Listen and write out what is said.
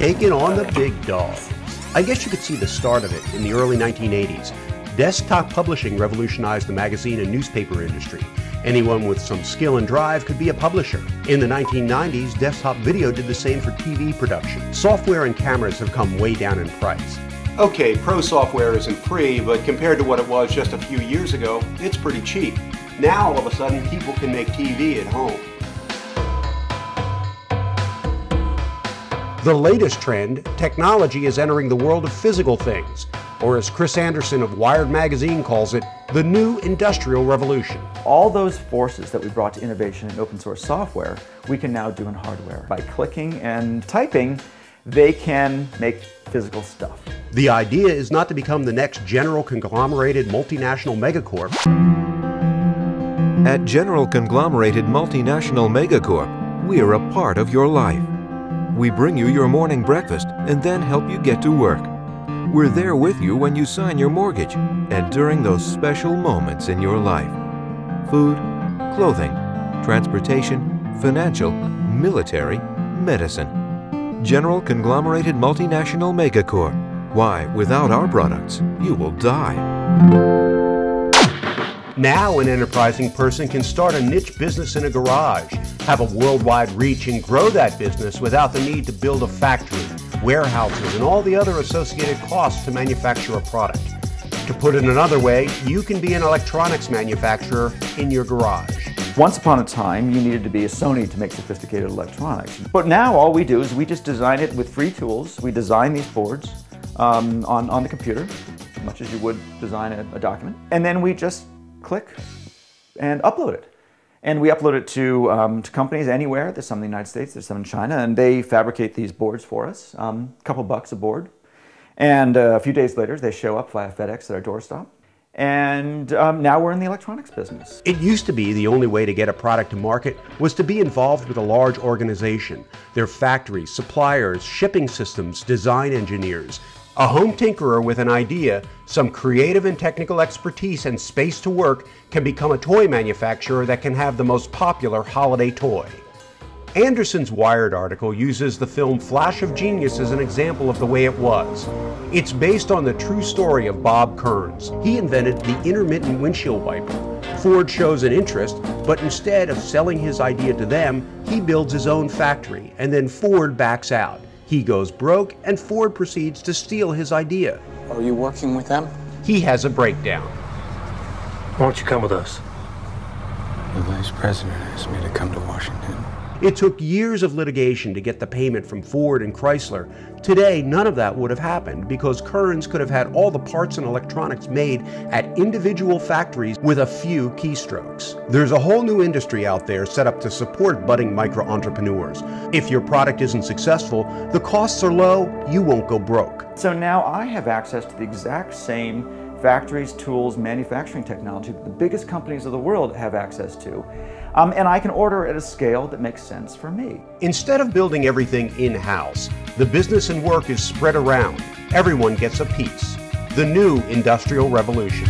taking on the big dog. I guess you could see the start of it in the early 1980s. Desktop publishing revolutionized the magazine and newspaper industry. Anyone with some skill and drive could be a publisher. In the 1990s, desktop video did the same for TV production. Software and cameras have come way down in price. Okay, pro software isn't free, but compared to what it was just a few years ago, it's pretty cheap. Now, all of a sudden, people can make TV at home. The latest trend, technology is entering the world of physical things, or as Chris Anderson of Wired Magazine calls it, the new industrial revolution. All those forces that we brought to innovation in open source software, we can now do in hardware. By clicking and typing, they can make physical stuff. The idea is not to become the next general conglomerated multinational megacorp. At General Conglomerated Multinational Megacorp, we are a part of your life. We bring you your morning breakfast and then help you get to work. We're there with you when you sign your mortgage and during those special moments in your life. Food, clothing, transportation, financial, military, medicine. General Conglomerated Multinational Megacorp. Why, without our products, you will die. Now an enterprising person can start a niche business in a garage, have a worldwide reach, and grow that business without the need to build a factory, warehouses, and all the other associated costs to manufacture a product. To put it another way, you can be an electronics manufacturer in your garage. Once upon a time, you needed to be a Sony to make sophisticated electronics. But now all we do is we just design it with free tools. We design these boards on the computer, much as you would design a document. And then we just click and upload it. And we upload it to companies anywhere. There's some in the United States, there's some in China, and they fabricate these boards for us, a couple bucks a board. And a few days later, they show up via FedEx at our doorstep. And now we're in the electronics business. It used to be the only way to get a product to market was to be involved with a large organization. Their factories, suppliers, shipping systems, design engineers. A home tinkerer with an idea, some creative and technical expertise, and space to work can become a toy manufacturer that can have the most popular holiday toy. Anderson's Wired article uses the film Flash of Genius as an example of the way it was. It's based on the true story of Bob Kearns. He invented the intermittent windshield wiper. Ford shows an interest, but instead of selling his idea to them, he builds his own factory, and then Ford backs out. He goes broke, and Ford proceeds to steal his idea. Are you working with them? He has a breakdown. Why don't you come with us? The vice president asked me to come to Washington. It took years of litigation to get the payment from Ford and Chrysler. Today, none of that would have happened because Kearns could have had all the parts and electronics made at individual factories with a few keystrokes. There's a whole new industry out there set up to support budding micro-entrepreneurs. If your product isn't successful, the costs are low, you won't go broke. So now I have access to the exact same factories, tools, manufacturing technology that the biggest companies of the world have access to. And I can order at a scale that makes sense for me. Instead of building everything in-house, the business and work is spread around. Everyone gets a piece. The new industrial revolution.